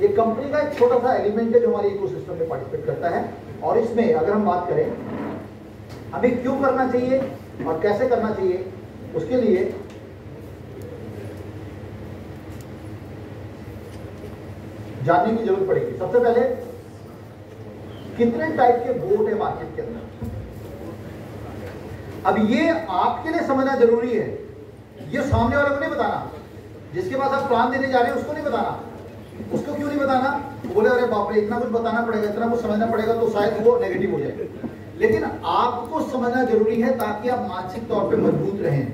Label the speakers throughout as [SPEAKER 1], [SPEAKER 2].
[SPEAKER 1] ये कंपनी का एक छोटा सा एलिमेंट है जो हमारे इकोसिस्टम में पार्टिसिपेट करता है। और इसमें अगर हम बात करें हमें क्यों करना चाहिए और कैसे करना चाहिए, उसके लिए जानने की जरूरत पड़ेगी। सबसे पहले कितने टाइप के बोट है मार्केट के अंदर, अब ये आपके लिए समझना जरूरी है, ये सामने वाले को नहीं बताना। जिसके पास आप प्लान देने जा रहे हैं उसको नहीं बताना। उसको क्यों नहीं बताना? बोले अरे बाप रे इतना कुछ बताना पड़ेगा, इतना कुछ समझना पड़ेगा, तो शायद वो नेगेटिव हो जाए। लेकिन आपको समझना जरूरी है ताकि आप मानसिक तौर पे मजबूत रहें।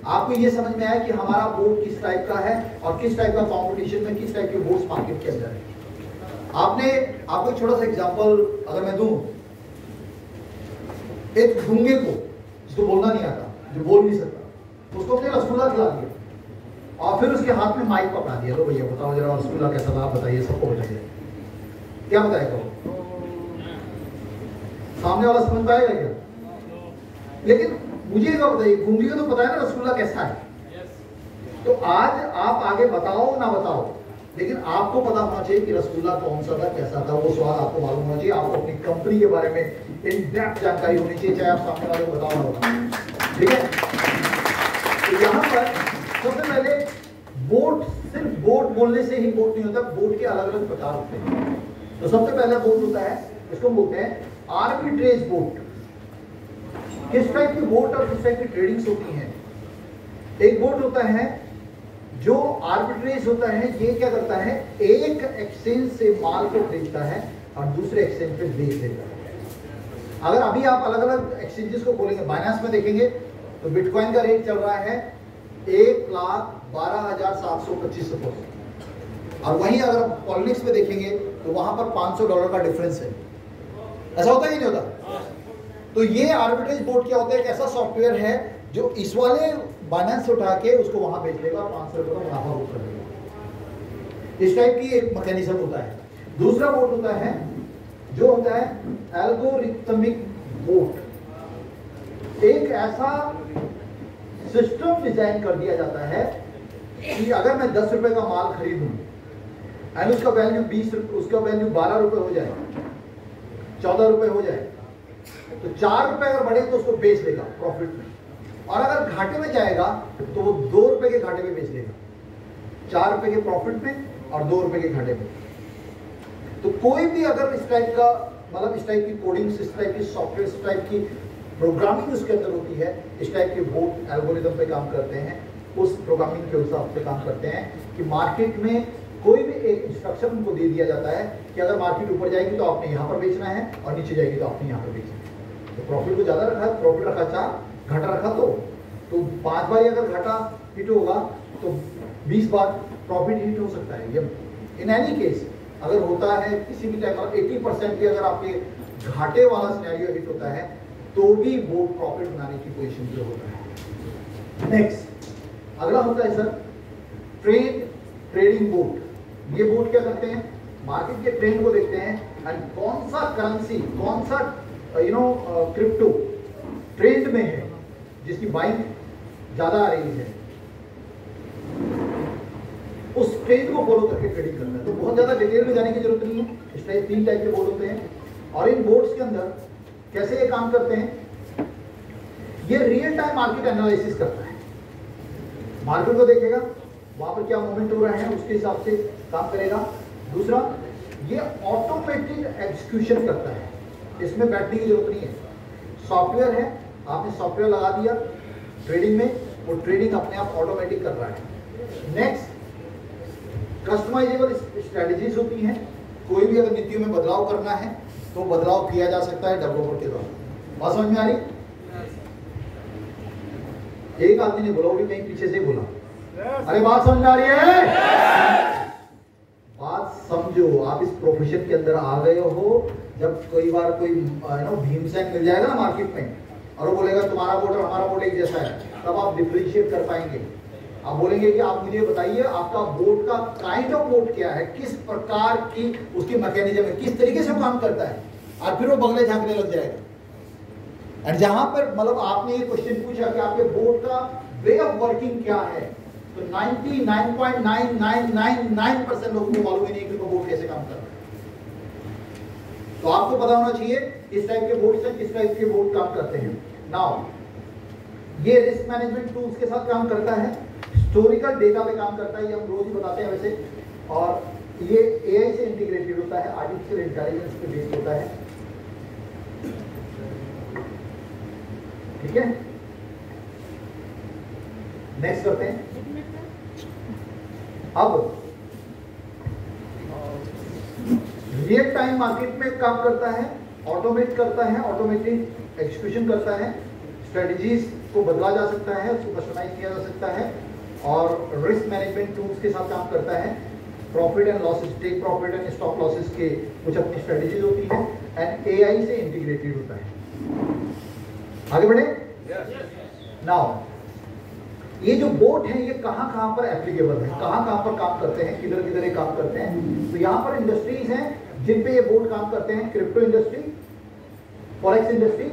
[SPEAKER 1] आपको ये समझ में आया कि हमारा बोर्ड किस टाइप का है और किस टाइप का कंपटीशन में किस टाइप के बोर्ड्स मार्केट के अंदर है। आपको एक छोटा सा एग्जांपल अगर मैं दूं, एक गूंगे को जिसको बोलना नहीं आता, जो बोल नहीं सकता, उसको अपने रसगुल्ला खिला दिया और फिर उसके हाथ में माइक पकड़ा दिया, लो भैया बताओ जरा रसगुल्ला कैसा था, आप बताइए, सबको बताइए। क्या बताएगा वो? सामने वाला समझ पाएगा क्या? लेकिन मुझे ये बताइए, गूंगी को तो पता है ना रसगुल्ला कैसा है। तो आज आप आगे बताओ ना बताओ, लेकिन आपको पता होना चाहिए कि रसगुल्ला कौन सा था, कैसा था, वो स्वाद आपको मालूम होना चाहिए। आपको अपनी कंपनी के बारे में इन डेप्थ जानकारी होनी चाहिए, चाहे आप सामने वाले को बताओ ना बताओ। ठीक है, तो यहाँ पर सबसे पहले बोट, सिर्फ बोट बोलने से ही बोट नहीं होता, बोट के अलग अलग प्रकार होते हैं। तो सबसे पहला बोट होता है, इसको बोलते हैं आर्बिट्रेज बोट। किस टाइप की बोट और किस टाइप की ट्रेडिंग्स होती हैं? एक बोट होता है जो आर्बिट्रेज होता है, ये क्या करता है, एक एक्सचेंज से माल को खरीदता है और दूसरे एक्सचेंज पे बेच देता है। अगर अभी आप अलग अलग एक्सचेंजेस को खोलेंगे, बाइनेंस में देखेंगे तो बिटकॉइन का रेट चल रहा है 1,12,725 और वहीं अगर आप पॉलिटिक्स में देखेंगे तो वहां पर $500 का डिफरेंस है। ऐसा होता ही नहीं होता? तो ये आर्बिट्रेज बोट क्या होता है, एक ऐसा सॉफ्टवेयर है जो इस वाले बाइनेंस से उठा के उसको वहां बेच देगा और $500 का मुनाफा वो कर देगा। इस टाइप की एक मैकेनिज्म होता है। दूसरा बोट होता है जो होता है एल्गोरिथमिक बोट। एक ऐसा सिस्टम डिजाइन कर दिया जाता है कि अगर मैं 10 रुपए का माल खरीदूं एंड उसका वैल्यू 20, उसका वैल्यू 12 रुपए हो जाए, 14 रुपए हो जाए, तो 4 रुपए अगर बढ़े तो उसको बेच लेगा प्रॉफिट में, और अगर घाटे में जाएगा तो वो 2 रुपए के घाटे में बेच लेगा, 4 रुपए के प्रॉफिट में और 2 रुपए के घाटे में। तो कोई भी अगर इस टाइप का, मतलब इस टाइप की कोडिंग, इस टाइप की सॉफ्टवेयर, इस टाइप की प्रोग्रामिंग उसके अंदर होती है, इस टाइप के बोट एल्गोरिथम पे काम करते हैं, उस प्रोग्रामिंग के हिसाब से काम करते हैं कि मार्केट में कोई भी एक इंस्ट्रक्शन उनको दे दिया जाता है कि अगर मार्केट ऊपर जाएगी तो आपने यहाँ पर बेचना है और नीचे जाएगी तो आपने यहाँ पर बेचना है। तो प्रॉफिट को ज्यादा रखा, प्रॉफिट रखा 4, घाटा रखा तो 5 बार अगर घाटा हिट होगा तो 20 बार प्रॉफिट हिट हो सकता है। ये इन एनी केस अगर होता है किसी भी टाइम 80% भी अगर आपके घाटे वाला सिनेरियो हिट होता है तो भी बोट प्रॉफिट बनाने की पोजीशन पे होता है। नेक्स्ट अगला होता है सर ट्रेडिंग बोट। ये बोट क्या करते हैं, मार्केट के ट्रेंड को देखते हैं एंड कौन सा करेंसी, कौन सा क्रिप्टो ट्रेंड में है जिसकी बाइंग ज्यादा आ रही है, उस ट्रेंड को फॉलो करके ट्रेडिंग करना है। तो बहुत ज्यादा डिटेल में जाने की जरूरत नहीं है। इस टाइप 3 टाइप के बोर्ड होते हैं और इन बोर्ड्स के अंदर कैसे ये काम करते हैं, ये रियल टाइम मार्केट एनालिसिस करता है, मार्केट को देखेगा वहां पर क्या मूवमेंट हो रहा है उसके हिसाब से काम करेगा। दूसरा, ये ऑटोमेटेड एग्जीक्यूशन करता है, इसमें बैठने की जरूरत नहीं है, सॉफ्टवेयर है, आपने सॉफ्टवेयर लगा दिया ट्रेडिंग में, वो ट्रेडिंग अपने आप ऑटोमेटिक कर रहा है। नेक्स्ट, कस्टमाइजेबल स्ट्रेटजीज होती हैं, कोई भी अगर नीतियों में बदलाव करना है तो बदलाव किया जा सकता है डेवलपर के द्वारा। बात समझ में आ रही? एक आदमी ने बोला, वो भी कहीं पीछे से बोला, अरे बात समझ में आ रही है? बात समझो, आप इस प्रोफेशन के अंदर आ गए हो, जब कई बार कोई भीमसेन मिल जाएगा ना मार्केट में और वो बोलेगा तुम्हारा बोर्ड और हमारा बोर्ड एक जैसा है, तब आप डिफरेंशिएट कर पाएंगे। आप बोलेंगे कि आप मुझे बताइए आपका बोर्ड का काइंड ऑफ बोर्ड क्या है, किस प्रकार की उसकी मैकेनिज्म है, किस तरीके से वो काम करता है, और फिर वो बगले झांकने लग जाएगा। और जहां पर मतलब आपने ये क्वेश्चन पूछा कि आपके बोर्ड का वे ऑफ वर्किंग क्या है, तो 99.9999% लोगों को मालूम ही नहीं कि बोर्ड कैसे करता है। तो आपको पता होना चाहिए इस टाइप के बोर्ड से किस टाइप के बोर्ड काम करते हैं। नाउ ये रिस्क मैनेजमेंट टूल्स के साथ काम करता है, हिस्टोरिकल डेटा पे काम करता है, ये हम रोज ही बताते हैं वैसे, और ये एआई से इंटीग्रेटेड होता है, आर्टिफिशियल इंटेलिजेंस पे बेस्ड होता है। ठीक है, नेक्स्ट करते हैं। अब रियल टाइम मार्केट में काम करता है, ऑटोमेट करता है, ऑटोमेटिक एक्सक्यूशन करता है, स्ट्रेटजीज को बदला जा सकता है, उसको कस्टमाइज किया जा सकता है, और रिस्क मैनेजमेंट टूल्स के साथ काम करता है। Profit and losses, take profit and stop losses के कुछ अपनी स्ट्रेटजीज होती है, एंड एआई से इंटीग्रेटेड होता है। आगे बढ़े। नाउ ये जो बोट है ये कहाँ कहाँ पर एप्लीकेबल है, कहाँ कहाँ पर काम करते हैं, किधर किधर ये काम करते हैं। तो यहाँ पर इंडस्ट्रीज हैं जिन पे ये बोट काम करते हैं, crypto industry, forex industry,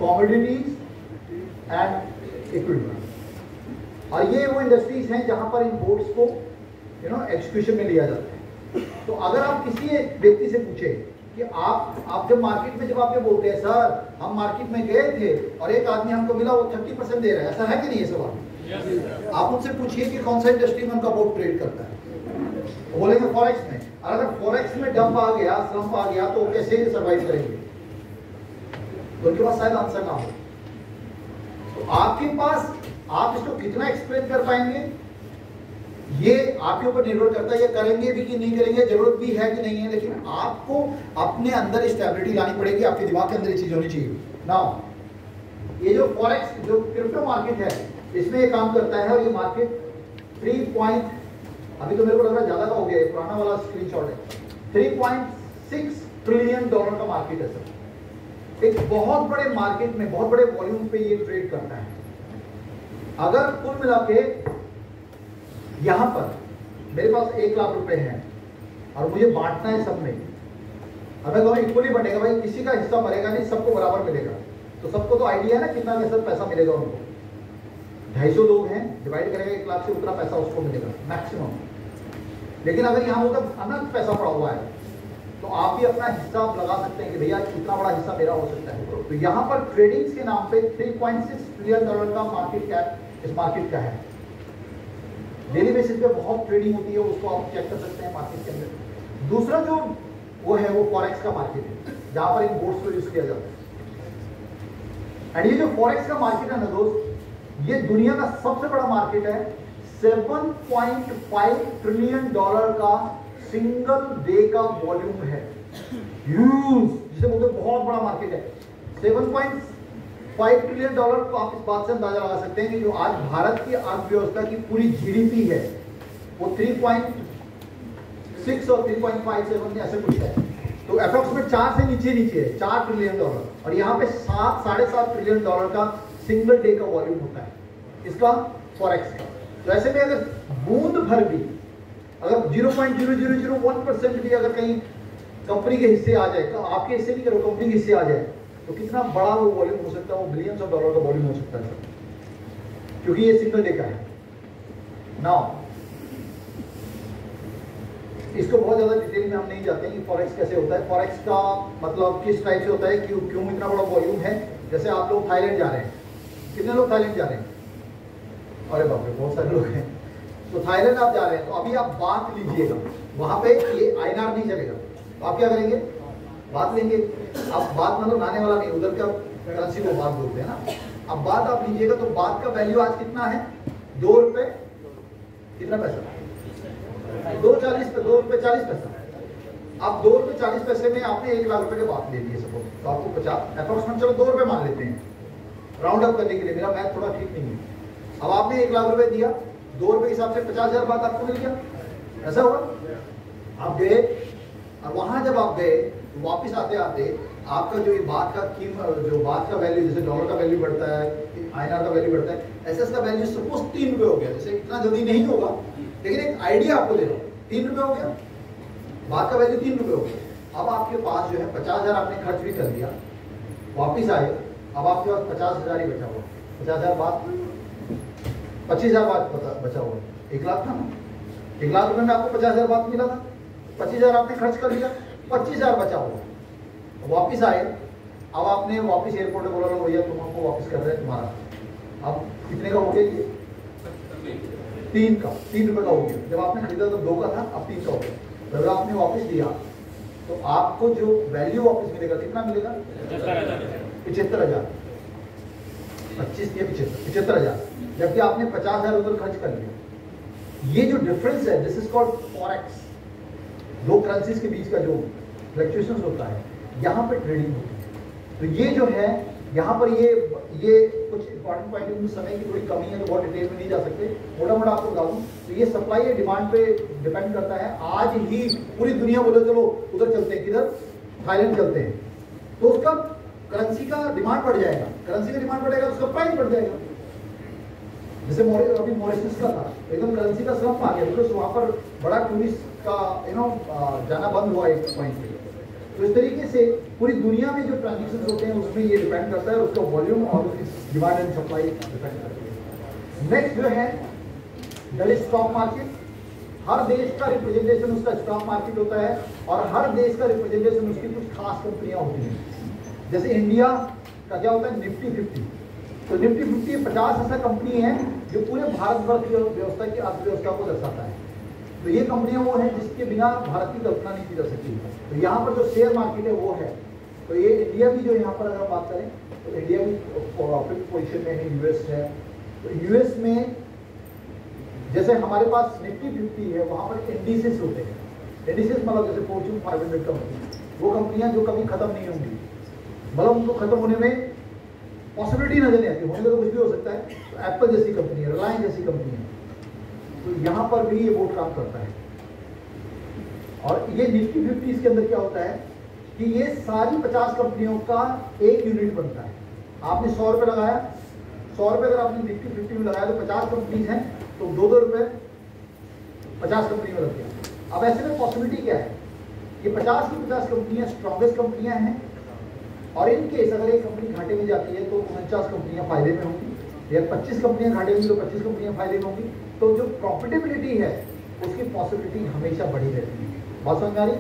[SPEAKER 1] commodities and equity. और ये वो इंडस्ट्रीज हैं जहां पर इन बोर्ड्स को एक्सक्यूशन में लिया जाता है। तो अगर आप किसी व्यक्ति से पूछे कि आप जब मार्केट में जब आप ये बोलते हैं सर हम मार्केट में गए थे और एक आदमी हमको मिला वो 30% दे रहा है, ऐसा है कि नहीं? ये सवाल आप उनसे पूछिए कि कौन सा इंडस्ट्री में उनका बोर्ड ट्रेड करता है, वो बोलेंगे फॉरेक्स में। और अगर फॉरेक्स में डंप आ गया, स्लंप आ गया तो कैसे सर्वाइव करेंगे? तो उनके पास शायद आंसर ना हो। तो आपके पास आप इसको कितना एक्सप्लेन कर पाएंगे ये आपके ऊपर निर्भर करता है, ये करेंगे भी कि नहीं करेंगे, जरूरत भी है कि नहीं है, लेकिन आपको अपने अंदर स्टेबिलिटी लानी पड़ेगी, आपके दिमाग के अंदर ये चीज होनी चाहिए। नाउ ये जो फॉरेक्स जो क्रिप्टो मार्केट है इसमें ये काम करता है, और ये मार्केट 3 अभी तो मेरे को लग रहा है ज्यादा का हो गया, पुराना वाला स्क्रीनशॉट है, 3.6 ट्रिलियन डॉलर का मार्केट है सर। एक बहुत बड़े मार्केट में बहुत बड़े वॉल्यूम पे ये ट्रेड करता है। अगर कुल मिला के यहां पर मेरे पास 1 लाख रुपए हैं और मुझे बांटना है सब में, अब मैं कहूँ इक्वली बटेगा, भाई किसी का हिस्सा मरेगा नहीं, सबको बराबर मिलेगा। तो सबको तो आइडिया है ना कितना कैसा पैसा मिलेगा उनको। 250 लोग हैं, डिवाइड करेंगे 1 लाख से, उतना पैसा उसको मिलेगा मैक्सिमम। लेकिन अगर यहाँ मतलब अनंत पैसा पड़ा हुआ है तो आप भी अपना हिस्सा लगा सकते हैं कि भैया इतना बड़ा हिस्सा मेरा हो सकता है। तो यहाँ पर ट्रेडिंग्स के नाम पे 3.6 ट्रिलियन डॉलर का मार्केट कैप इस मार्केट का है। डेली बेसिस पे बहुत ट्रेडिंग होती है, उसको आप चेक कर सकते हैं मार्केट के अंदर। दूसरा जो वो है वो फॉरेक्स का मार्केट है, जहां पर इन बोर्ड्स को यूज किया जाता है। एंड ये जो फॉरेक्स का मार्केट है ना दोस्त, ये दुनिया का सबसे बड़ा मार्केट है। 7.5 ट्रिलियन डॉलर का सिंगल डे का वॉल्यूम है, ह्यूज, जिसे बोलते हैं बहुत बड़ा मार्केट है। 7.5 ट्रिलियन डॉलर को आप इस बात से अंदाजा लगा सकते हैं कि जो आज भारत की अर्थव्यवस्था की पूरी जीडीपी है वो 3.6 और 3.57 ऐसे कुछ है। तो अप्रोक्सीमेट 4 से नीचे है, 4 ट्रिलियन डॉलर। और यहाँ पे 7-7.5 ट्रिलियन डॉलर का सिंगल डे का वॉल्यूम होता है इसका, फॉरेक्स का। तो ऐसे में अगर बूंद भर भी, अगर 0.0001% भी अगर कहीं कंपनी के हिस्से आ जाए, तो आपके हिस्से भी करो, कंपनी के हिस्से आ जाए, तो कितना बड़ा वो वॉल्यूम हो सकता है, वो बिलियंस ऑफ डॉलर का वॉल्यूम हो सकता है, क्योंकि ये सिंगल डे का है। नाउ इसको बहुत ज्यादा डिटेल में हम नहीं जाते हैं कि फॉरेक्स कैसे होता है, फॉरेक्स का मतलब किस टाइप से होता है, क्यों इतना बड़ा वॉल्यूम है। जैसे आप लोग थाईलैंड जा रहे हैं, कितने लोग थाईलैंड जा रहे हैं? अरे बाप रे, बहुत सारे लोग हैं। तो थाईलैंड आप जा रहे हैं, तो अभी आप बात लीजिएगा, वहां पे ये आईएनआर नहीं चलेगा, तो आप क्या करेंगे? बात लेंगे। अब बात मतलब नाने वाला नहीं, उधर का करेंसी को बात बोलते हैं ना। अब बात आप लीजिएगा, तो बात का वैल्यू आज कितना है? 2 रुपए, कितना पैसा? 2.40 पे, 2 रुपए 40 पैसा। अब 2 रुपए 40 पैसे में आपने 1 लाख रुपए के बात ले लिए सपोज, तो आपको 50 अप्रोक्सीमेट, चलो 2 रुपए मान लेते हैं राउंड अप करने के लिए, मेरा मैथ थोड़ा ठीक नहीं है। अब आपने 1 लाख रुपए दिया, 2 रुपए के हिसाब से 50,000 बात आपको मिल गया, ऐसा हुआ। आप गए और वहां जब आप गए तो वापिस आते आते आपका जो ये बात का जो बात का वैल्यू, जैसे डॉलर का वैल्यू बढ़ता है, आईएनआर का वैल्यू बढ़ता है, ऐसे इसका वैल्यू सपोज 3 रुपए हो गया। जैसे इतना जल्दी नहीं होगा, लेकिन एक आइडिया आपको दे रहा हूँ, 3 रुपए हो गया, बात का वैल्यू 3 रुपए हो गया। अब आपके पास जो है 50,000 आपने खर्च भी कर दिया, वापिस आए, अब आपके पास 50,000 ही बचा हुआ। 50,000 बात, 25,000 बात बचा हुआ, 1 लाख था ना। 1 लाख रुपए में आपको 50,000 बात मिला था, 25,000 आपने खर्च कर लिया, 25,000 बचा हुआ, वापिस आए, अब आपने वापिस एयरपोर्ट पे बोला भैया तुम हमको वापस कर रहे हैं तुम्हारा, अब कितने का हो गया ये? 3 रुपए का हो गया। जब आपने खरीदा तो 2 का था, अब 3 का हो गया। अगर आपने वापस दिया तो आपको जो वैल्यू वापस मिलेगा कितना मिलेगा? 75,000। 25 के 75,000, जबकि आपने 50,000 उधर खर्च कर लिया। ये जो डिफरेंस है, दिस इज कॉल्ड फॉरेक्स। दो करेंसीज के बीच का जो फ्लक्चुएशंस होता है, यहाँ पे ट्रेडिंग होती है। तो ये जो है यहाँ पर ये कुछ इंपॉर्टेंट पॉइंट है, समय की थोड़ी कमी है तो बहुत डिटेल में नहीं जा सकते, मोटा मोटा आपको बता दूं। तो ये सप्लाई या डिमांड पे डिपेंड करता है। आज ही पूरी दुनिया बोले चलो उधर चलते हैं, किधर? थाईलैंड चलते हैं, तो उसका करेंसी का डिमांड बढ़ जाएगा, करेंसी का डिमांड बढ़ेगा, उसका प्राइस बढ़ जाएगा। जैसे अभी मॉरिशस का था, एकदम करेंसी का स्लम्प आ गया, बिकॉज वहाँ पर बड़ा टूरिस्ट का जाना बंद हुआ एक पॉइंट पे। तो इस तरीके से पूरी दुनिया में जो ट्रांजेक्शन होते हैं उसमें ये डिपेंड करता है, उसका वॉल्यूम और उसकी डिमांड एंड सप्लाई डिपेंड करती है। नेक्स्ट जो है दैट इज स्टॉक मार्केट। हर देश का रिप्रेजेंटेशन उसका स्टॉक मार्केट होता है, और हर देश का रिप्रेजेंटेशन उसकी कुछ खास कंपनियां होती हैं। जैसे इंडिया का क्या होता है? निफ्टी 50। तो निफ्टी 50 50 ऐसा कंपनी है जो पूरे भारतवर्ष की व्यवस्था की अर्थव्यवस्था को दर्शाता है। तो ये कंपनियां वो हैं जिसके बिना भारत की कल्पना नहीं की जा सकती। तो यहाँ पर जो शेयर मार्केट है वो है। तो ये इंडिया भी जो यहाँ पर अगर बात करें तो इंडिया भी फिफ्थ पोजीशन में है, यूएस है। तो यूएस में जैसे हमारे पास निफ्टी 50 है, वहाँ पर इंडिसेस होते हैं। इंडिसेस मतलब जैसे फॉर्च्यून 500 कंपनी, वो कंपनियां जो कभी खत्म नहीं होंगी, मतलब उनको खत्म होने में पॉसिबिलिटी नजर नहीं आती, होने का तो कुछ भी हो सकता है। तो एप्पल जैसी कंपनी है, रिलायंस जैसी कंपनी है, तो यहाँ पर भी ये बोर्ड काम करता है। और ये निफ्टी 50 के अंदर क्या होता है कि ये सारी 50 कंपनियों का एक यूनिट बनता है। आपने 100 रुपये लगाया, 100 रुपये अगर आपने निफ्टी 50 में लगाया तो 50 कंपनीज हैं, तो 2-2 रुपये 50 कंपनी में लग गया। अब ऐसे में पॉसिबिलिटी क्या है? ये 50 की 50 कंपनियां स्ट्रॉन्गेस्ट कंपनियां हैं, और इन केस अगर एक कंपनी घाटे में जाती है तो 49 कंपनियां फायदे में होंगी, या 25 कंपनियां घाटे में तो 25 कंपनियां फायदे में होंगी। तो जो प्रॉफिटेबिलिटी है उसकी पॉसिबिलिटी हमेशा बढ़ी रहती है। बात समझ आ रही?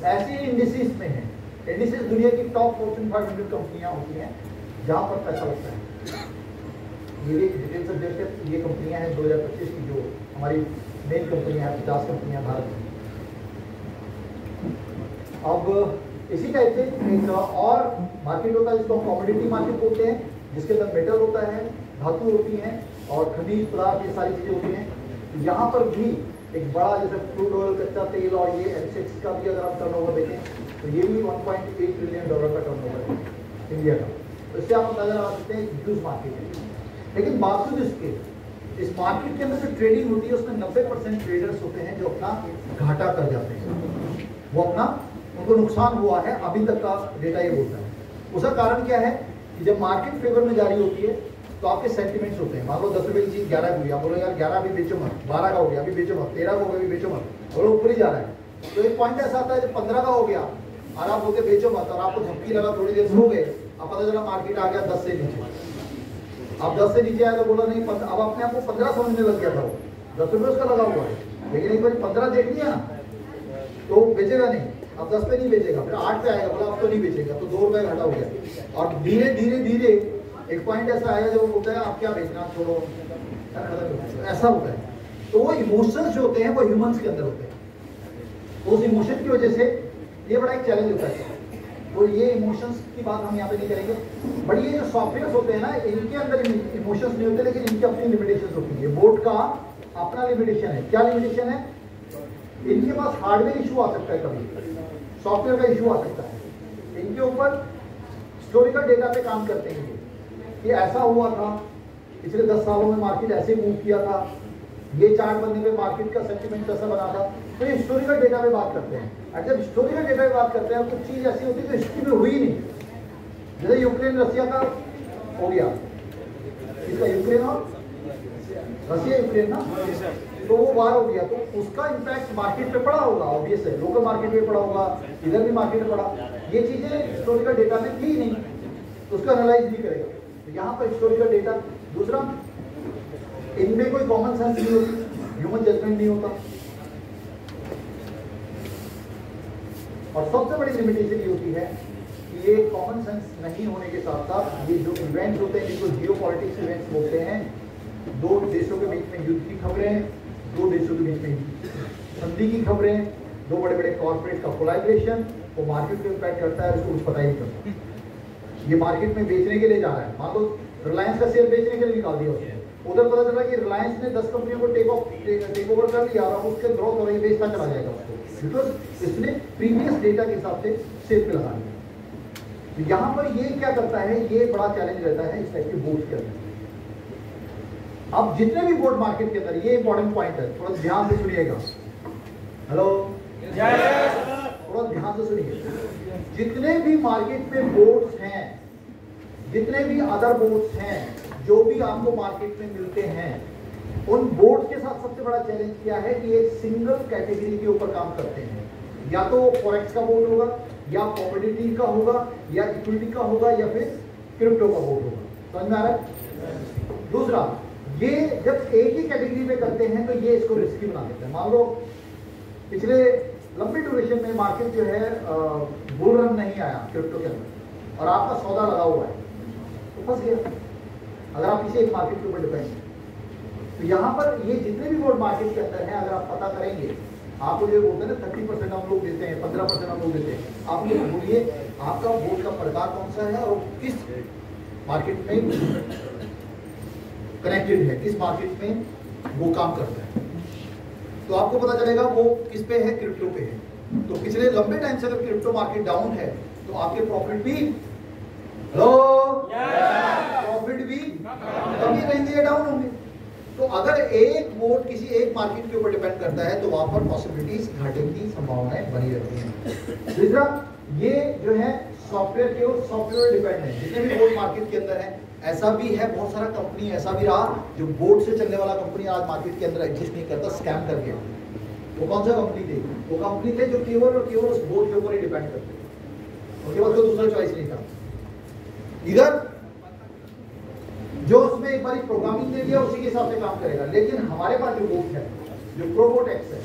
[SPEAKER 1] ऐसे ही इंडिसेस में है। इंडिसेस दुनिया की टॉप फॉर्च्यून 500 कंपनियां होती हैं जहां पर पैसा लगता है। ये डिटेल सब्जेक्ट है। ये कंपनियां हैं 2025 की जो हमारी मेन कंपनियां हैं, 50 कंपनियां भारत में। अब इसी टाइप से एक और मार्केट होता है जिसको हम कमोडिटी मार्केट बोलते हैं, जिसके अंदर मेटल होता है, धातु होती हैं और खनिज पदार्थ, ये सारी चीजें होती हैं। यहाँ पर भी एक बड़ा जैसे क्रूड ऑयल, कच्चा तेल और ये एमसेक्स का भी अगर आप टर्नओवर देखें तो ये भी $1.8 ट्रिलियन का टर्नओवर है इंडिया का। तो इससे आप अंदाजा लगा सकते हैं ह्यूज मार्केट है। लेकिन बावजूद इसके इस मार्केट के अंदर जो ट्रेडिंग होती है उसमें 90% ट्रेडर्स होते हैं जो अपना घाटा कर जाते हैं, वो अपना उनको नुकसान हुआ है। अभी तक का डेटा ये बोलता है। उसका कारण क्या है कि जब मार्केट फेवर में जारी होती है तो आपके सेंटिमेंट्स होते हैं। मान लो 10 रुपए की चीज 11 की हुई, आप बोलो यार 11 अभी बेचो मत, 12 का हो गया अभी बेचो मत, 13 का हो गया अभी बेचो मत, और ऊपर ही जा रहा है। तो एक पॉइंट ऐसा आता है जब 15 का हो गया और आप बोलते बेचो मत, और आपको झपकी लगा, थोड़ी देर सो गए, अब पता चला मार्केट आ गया 10 से नीचे। अब 10 से नीचे आया तो बोला नहीं, अब अपने आप को 15 समझने लग गया था। वो 10 रुपये उसका लगा हुआ है, लेकिन एक बार 15 देख लिया तो बेचेगा नहीं। अब 10 पे नहीं बेचेगा, फिर 8 पे आएगा, बोला अब तो नहीं बेचेगा, तो 2 रुपए घटा हो गया। और धीरे धीरे धीरे एक पॉइंट ऐसा आएगा जब वो बोलता है आप क्या बेचना छोड़ो, ऐसा होता है। तो वो इमोशंस जो होते हैं वो ह्यूमंस के अंदर होते हैं। तो उस इमोशन की वजह से ये बड़ा एक चैलेंज होता है। तो ये इमोशंस की बात हम यहाँ पे नहीं करेंगे, बट ये जो सॉफ्टवेयर होते हैं ना, इनके अंदर इमोशंस नहीं होते, लेकिन इनकी अपनी लिमिटेशन होती है। बोर्ड का अपना लिमिटेशन है। क्या लिमिटेशन है? इनके पास हार्डवेयर इशू आ सकता है, कभी सॉफ्टवेयर का इशू आ सकता है। इनके ऊपर हिस्टोरिकल डेटा पे काम करते हैं कि ऐसा हुआ था, पिछले 10 सालों में मार्केट ऐसे मूव किया था, ये चार्ट बनने पे मार्केट का सेंटीमेंट कैसा बना था। तो ये हिस्टोरिकल डेटा पे बात करते हैं। और जब हिस्टोरिकल डेटा पे बात करते हैं कुछ चीज ऐसी होती है जो हिस्ट्री में हुई नहीं। जैसे यूक्रेन रशिया का हो गया, इसका यूक्रेन और रशिया यूक्रेन ना, तो वो वार हो गया, तो उसका इम्पैक्ट मार्केट पे पड़ा होगा, ऑब्वियस है, लोकल मार्केट पे पड़ा होगा, इधर भी मार्केट पे पड़ा। ये चीजें हिस्टोरिकल डेटा में थी नहीं, तो उसका एनालाइज नहीं करेगा। तो यहाँ पर हिस्टोरिकल डेटा। दूसरा, इनमें कोई कॉमन सेंस नहीं होती, ह्यूमन जजमेंट नहीं होता। और सबसे बड़ी लिमिटेशन ये होती है कि ये कॉमन सेंस नहीं होने के साथ साथ ये जो इवेंट्स होते हैं जिनको जियो पॉलिटिक्स इवेंट्स बोलते हैं, दो देशों के बीच में युद्ध की खबरें, दो देशों के बीच में संधि की खबरें, दो बड़े बड़े कॉर्पोरेट का कोलैबोरेशन, वो मार्केट को इम्पैक्ट करता है, उसको कुछ पता ही नहीं चलता। ये मार्केट में बेचने के लिए जा रहा है, मान लो रिलायंस का शेयर बेचने के लिए निकाल दिया उसने, उधर पता चला कि रिलायंस ने 10 कंपनियों को टेक ओवर कर लिया और उसके ग्रोथ हो रही है, बेचता चला जाएगा उसको, बिकॉज इसने प्रीवियस डेटा के हिसाब से शेयर पे लगा दिया। तो यहाँ पर ये क्या करता है, ये बड़ा चैलेंज रहता है इस टाइप के बोर्ड के अंदर। अब जितने भी बोर्ड मार्केट के अंदर, ये इंपॉर्टेंट पॉइंट है, थोड़ा ध्यान से सुनिएगा। हेलो, थोड़ा ध्यान से सुनिए। जितने भी मार्केट में बोर्ड्स हैं, जितने भी अदर बोर्ड्स हैं जो भी आपको मार्केट में मिलते हैं, उन बोर्ड्स के साथ सबसे बड़ा चैलेंज क्या है कि एक सिंगल कैटेगरी के ऊपर काम करते हैं। या तो फॉरेक्स का बोर्ड होगा, या कमोडिटी का होगा, या इक्विटी का होगा, या फिर क्रिप्टो का बोर्ड होगा। समझ में आ रहा है? दूसरा, ये जब एक ही कैटेगरी में करते हैं तो ये इसको रिस्की बना देते हैं। मान लो पिछले लंबी ड्यूरेशन में मार्केट जो है बुल रन नहीं आया क्रिप्टो के अंदर और आपका सौदा लगा हुआ है तो फंस गया, अगर आप किसी एक मार्केट के ऊपर डिपेंड हैं। तो यहाँ पर ये जितने भी बोर्ड मार्केट के अंदर हैं, अगर आप पता करेंगे, आपको जो बोलते हैं ना 30% हम लोग देते हैं, 15% हम लोग देते हैं, आप लोग बोलिए आपका बोर्ड का प्रकार कौन सा है और किस मार्केट में कनेक्टेड है, किस मार्केट में वो काम करता है, तो आपको पता चलेगा वो किस पे है, क्रिप्टो पे है। तो पिछले लंबे टाइम से अगर क्रिप्टो मार्केट डाउन है तो आपके प्रॉफिट भी प्रॉफिट भी कम ही रहेंगे या डाउन होंगे। तो अगर एक बोर्ड किसी एक मार्केट के ऊपर डिपेंड करता है तो वहां पर पॉसिबिलिटीज घाटे की संभावनाएं बनी रहती हैं। दूसरा, ये जो है सॉफ्टवेयर के और सॉफ्टवेयर डिपेंड है। जितने भी बोर्ड मार्केट के अंदर है, ऐसा भी है बहुत सारा कंपनी ऐसा भी रहा जो बोर्ड से चलने वाला कंपनी आज मार्केट के अंदर एग्जिस्ट नहीं करता, स्कैम कर गया। वो कौन सा कंपनी थे? वो कंपनी थे जो केवल और केवल उस बोर्ड के ऊपर ही डिपेंड करते थे, उनके पास कोई दूसरा चॉइस नहीं था। इधर जो उसमें एक बार प्रोग्रामिंग दे दिया उसी के हिसाब से काम करेगा। लेकिन हमारे पास जो बोर्ड है, जो प्रोबोटेक्स है,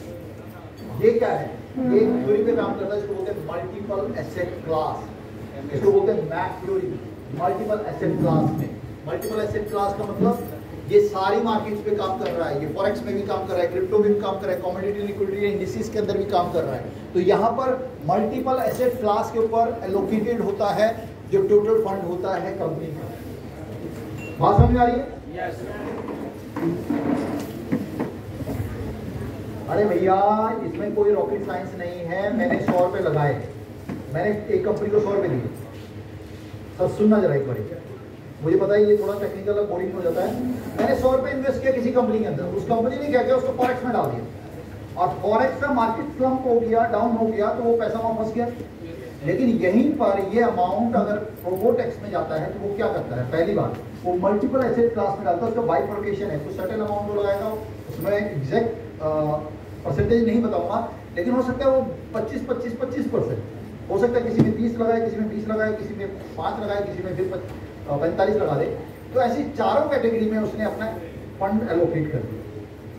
[SPEAKER 1] ये क्या है? ये थ्योरी पे काम करता है, इसको बोलते हैं मल्टीपल एसेट क्लास, इसको बोलते हैं mac theory. Multiple asset class में, मल्टीपल एसेट क्लास का मतलब ये सारी मार्केट्स पे काम कर रहा है, ये फॉरेक्स में भी काम कर रहा है, क्रिप्टो में भी काम कर रहा है, कमोडिटी लिक्विडिटी इंडिसेस के अंदर भी काम कर रहा है। तो यहाँ पर मल्टीपल एसेट क्लास के ऊपर एलोकेटेड होता है जो टोटल फंड होता है कंपनी का। बात समझ में आ रही है? yes. अरे भैया, इसमें कोई रॉकेट साइंस नहीं है। मैंने 100 रुपए लगाए, मैंने एक कंपनी को 100 रुपए दिए। सब सुनना जरा एक बार, मुझे पता है ये थोड़ा टेक्निकल और बोरिंग हो जाता है। मैंने 100 रुपए इन्वेस्ट किया किसी कंपनी के अंदर, उस कंपनी ने क्या किया, उसको फॉरेक्स में डाल दिया और फॉरेक्स का मार्केट स्लम्प हो गया, डाउन हो गया, तो वो पैसा वहां फंस गया। लेकिन यहीं पर ये अमाउंट अगर प्रोबोटेक्स में जाता है तो वो क्या करता है? पहली बात, वो मल्टीपल एसेट क्लास में डालता है, उसका बाइफर्केशन है, कुछ सर्टेन अमाउंट वो लगाएगा, उसमें एग्जैक्ट परसेंटेज नहीं बताऊंगा, लेकिन हो सकता है वो 25% हो सकता है, किसी में 30 लगाए, किसी में 20 लगाए, किसी में 5 लगाए, किसी में फिर 45 लगा दे। तो ऐसी चारों कैटेगरी में उसने अपना फंड एलोकेट कर दिया।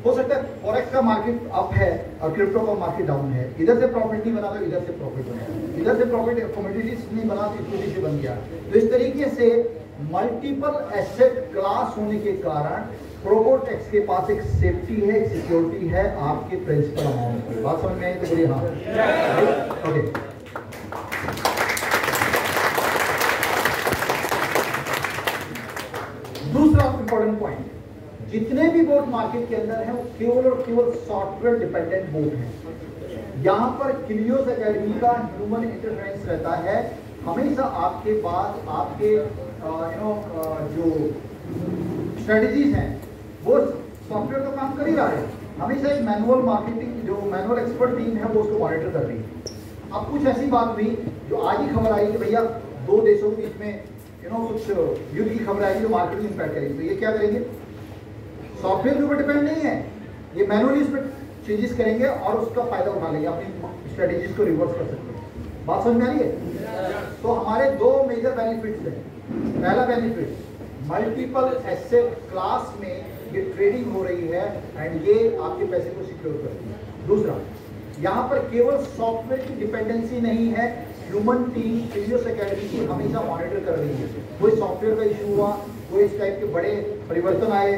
[SPEAKER 1] हो सकता है फॉरेक्स का मार्केट अप है और क्रिप्टो का मार्केट डाउन है, इधर से प्रॉफिट नहीं बना तो इधर से प्रॉफिट बना, इधर से प्रॉफिट कमोडिटीज नहीं बना तो इक्विटी से बन गया। तो इस तरीके से मल्टीपल एसेट क्लास होने के कारण प्रोबोटेक्स के पास एक सेफ्टी है, एक सिक्योरिटी है आपके प्रिंसिपल अमाउंट की। बात समझ में आई तो बोलिए हाँ। ओके, दूसरा इंपॉर्टेंट पॉइंट, जितने भी बोर्ड मार्केट के अंदर हैं वो केवल और केवल सॉफ्टवेयर डिपेंडेंट बोर्ड हैं। यहाँ पर क्लियोस एकेडमी का ह्यूमन इंटरफेरेंस रहता है। हमेशा आपके पास आपके जो स्ट्रेटजीज हैं वो सॉफ्टवेयर का काम कर ही रहा है। हमेशा एक मैनुअल मार्केटिंग जो मैनुअल एक्सपर्ट टीम है वो उसको मॉनिटर कर रही है। अब कुछ ऐसी बात हुई जो आज ही खबर आई कि भैया दो देशों के बीच में कुछ युद्ध की खबर आई जो मार्केट में इम्पैक्ट करेगी, तो ये क्या करेंगे? सॉफ्टवेयर के ऊपर डिपेंड नहीं है, ये मैनुअली इस पर चेंजेस करेंगे और उसका फायदा उठा लेंगे, अपनी स्ट्रेटेजीज को रिवर्स कर सकते हैं। बात समझ में आ रही है? तो हमारे दो मेजर बेनिफिट्स हैं। पहला बेनिफिट, मल्टीपल एसेट क्लास में ये ट्रेडिंग हो रही है एंड ये आपके पैसे को सिक्योर करती है। दूसरा, यहाँ पर केवल सॉफ्टवेयर की डिपेंडेंसी नहीं है, ह्यूमन टीम टीवीएस एकेडमी की हमेशा मॉनिटर कर रही है। कोई सॉफ्टवेयर का इशू हुआ, कोई इस टाइप के बड़े परिवर्तन आए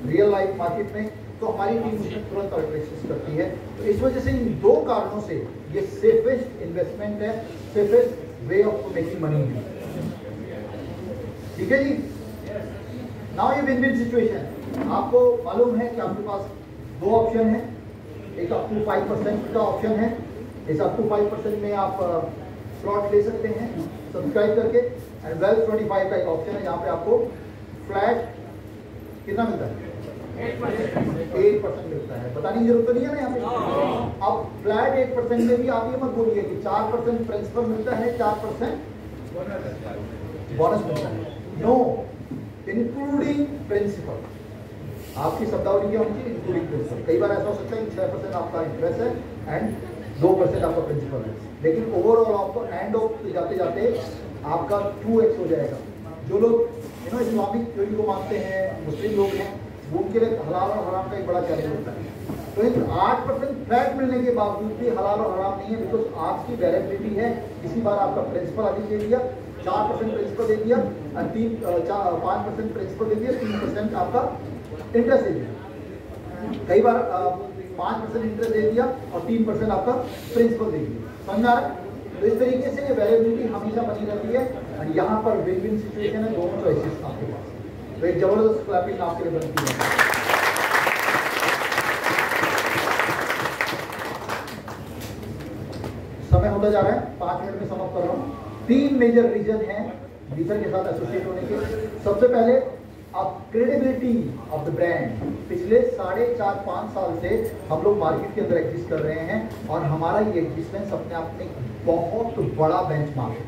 [SPEAKER 1] रियल लाइफ मार्केट में, तो हमारी टीम उसमें तुरंत अल्ट्रेसिस करती है। तो इस वजह से इन दो कारणों से ये सेफेस्ट इन्वेस्टमेंट है, safest way of making money है। ठीक है जी। नाउ ये विन विन सिचुएशन, आपको मालूम है कि आपके पास दो ऑप्शन है, एक अप टू 5% का ऑप्शन है। इस अप टू 5% में आप स्लॉट ले सकते हैं सब्सक्राइब करके, एंड वेल्थ 25 का एक ऑप्शन है जहाँ पे आपको फ्लैट कितना मिलता है, 8% मिलता है। बताने की जरूरत तो नहीं है ना यहाँ पे। अब फ्लैट 8% में भी आप ये मत बोलिए कि 4% प्रिंसिपल मिलता है, 4% बोनस मिलता है। No, including principal. आपकी शब्दावली क्या होनी चाहिए, इंक्लूडिंग प्रिंसिपल। कई बार ऐसा हो सकता है कि 6% आपका इंटरेस्ट है एंड 2% आपका प्रिंसिपल है, लेकिन ओवरऑल आपको एंड ऑफ जाते जाते आपका 2x हो जाएगा। जो लोग इस्लामिक थ्योरी को मानते हैं, मुस्लिम लोग हैं, वो उनके लिए हलाल और हराम का एक बड़ा चैलेंज होता है। तो इन 8% फ्लैट मिलने के बावजूद भी हलाल और हराम नहीं है, बिकॉज आज की वेरिएबिलिटी है। इसी बार आपका प्रिंसिपल अधिक दे दिया, 4% प्रिंसिपल दे दिया, 5% प्रिंसिपल दे दिया, 3% आपका इंटरेस्ट दे दिया। कई बार 5% इंटरेस्ट दे दिया और 3% आपका प्रिंसिपल दे दिया। समझ आ रहा है? तो इस तरीके से ये वेरिएबिलिटी हमेशा बनी रहती है, और यहाँ पर विन विन सिचुएशन है, दोनों चॉइसेस आपके पास। तो एक जबरदस्त क्लैपिंग आपके लिए बनती है। समय होता जा रहा है, 5 मिनट में समाप्त कर रहा हूँ। 3 मेजर रीजन हैं लीथर के साथ एसोसिएट होने के। सबसे पहले अब क्रेडिबिलिटी ऑफ द ब्रांड। पिछले 4.5-5 साल से हम लोग मार्केट के अंदर एग्जिस्ट कर रहे हैं, और हमारा ये एग्जिस्टेंस अपने आप में बहुत बड़ा बेंचमार्क है।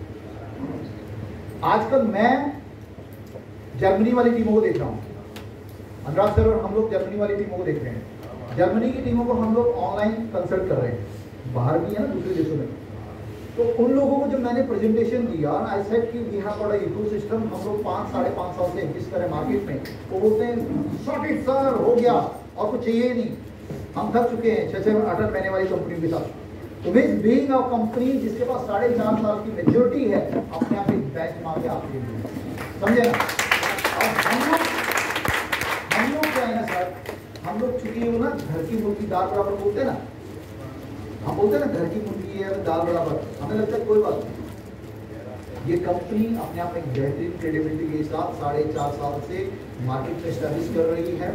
[SPEAKER 1] आजकल मैं जर्मनी वाली टीमों को देख रहा हूँ, अनुराग सर और हम लोग जर्मनी वाली टीमों को देख रहे हैं। जर्मनी की टीमों को हम लोग ऑनलाइन कंसल्ट कर रहे हैं, बाहर भी है ना दूसरे देशों में। तो उन लोगों को जब मैंने प्रेजेंटेशन दिया, आई सेड कि we have got a ecosystem, हम लोग 5-5.5 साल से एग्जिस्ट करें मार्केट में। वो बोलते हैं सॉर्टेड सर, हो गया और कुछ चाहिए ही नहीं, हम थक चुके हैं 6-8 महीने वाली कंपनी के साथ। तो मींस बीइंग अ कंपनी जिसके पास 4.5 साल की मैच्योरिटी है, अपने आप एक बेंचमार्क है आपके लिए, समझे ना। अब हम लोग क्या है ना सर, हम लोग चुकी वो ना घर की मुर्गी दाल बराबर बोलते हैं ना, हम बोलते हैं ना घर की मुर्गी है दाल बराबर, हमें लगता है कोई बात नहीं। ये कंपनी अपने आप में बेहतरीन क्रेडिबिलिटी के साथ 4.5 साल से मार्केट में एस्टैब्लिश कर रही है।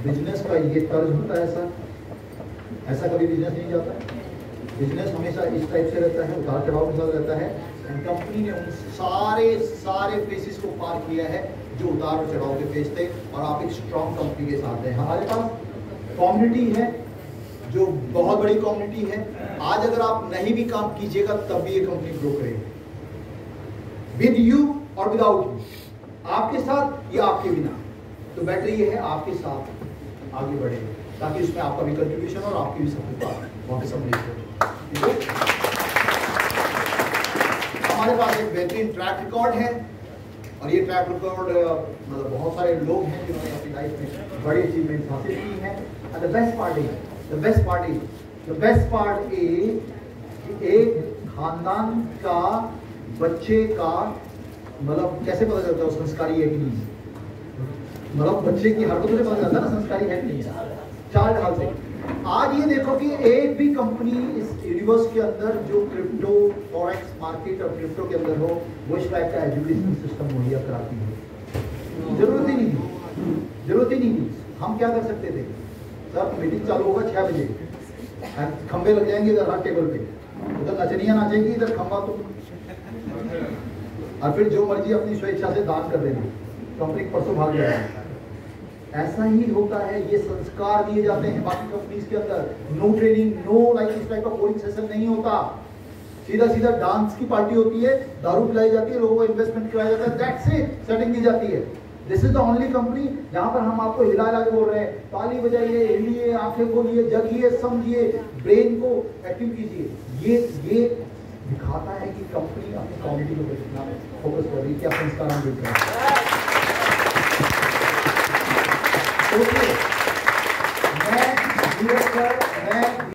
[SPEAKER 1] बिजनेस का ये तर्ज होता है सर, ऐसा कभी बिजनेस नहीं जाता है। बिजनेस हमेशा इस टाइप से रहता है, उतार चढ़ाव के साथ रहता है। एंड कंपनी ने उन सारे फेसेस को पार किया है जो उतार और चढ़ाव के फेस थे, और आप एक स्ट्रॉन्ग कंपनी के साथ हैं। हमारे पास कम्युनिटी है जो बहुत बड़ी कम्युनिटी है। आज अगर आप नहीं भी काम कीजिएगा तब भी ये कंपनी ग्रो करेगी, विद यू और विदाउट यू, आपके साथ या आपके बिना। तो बेटर ये है आपके साथ आगे बढ़े, ताकि उसमें आपका भी कंट्रीब्यूशन और आपकी भी सफलता वहां पे सम्मिलित हो। हमारे पास एक बेहतरीन ट्रैक रिकॉर्ड है, और ये ट्रैक रिकॉर्ड मतलब बहुत सारे लोग हैं जिन्होंने अपनी लाइफ में बड़ी अचीवमेंट हासिल की है। And the best part is एक खानदान का बच्चे का मतलब कैसे पता चलता है संस्कारी है कि नहीं, मतलब बच्चे की हरकतों से पता चलता है ना संस्कारी है कि नहीं, चार ढाल से। आज ये देखो कि एक भी कंपनी इस यूनिवर्स के अंदर जो क्रिप्टो फॉरेक्स मार्केट और क्रिप्टो के अंदर हो, वो इस टाइप का एजुकेशन सिस्टम मुहैया कराती है। जरूरत ही नहीं थी। हम क्या कर सकते थे सर, मीटिंग चालू होगा 6 बजे, खंबे लग जाएंगे इधर हर टेबल पे, उधर नचनियां नाचेंगी, इधर खंबा तो, और फिर जो मर्जी अपनी स्वेच्छा से दान कर देना, कंपनी परसों भाग जाएगा। ऐसा ही होता है, ये संस्कार दिए जाते हैं बाकी कंपनीज के अंदर। नो ट्रेनिंग, नो लाइक इस टाइप का कोडिंग सेशन नहीं होता, सीधा डांस की पार्टी होती है, दारू पिलाई जाती है, लोगों को इन्वेस्टमेंट कराया जाता है, दैट्स इट, सेटिंग दी जाती है। This is the only company जहां पर हम आपको हिला के बोल रहे हैं, ताली बजाइए, हिलिए, आंखें खोलिए, जगिए, समझिए, ब्रेन को एक्टिव कीजिए। ये दिखाता है कि कंपनी अपनी कम्युनिटी को कितना फोकस कर रही है, क्या संस्कार हम देख रहे हैं। मैं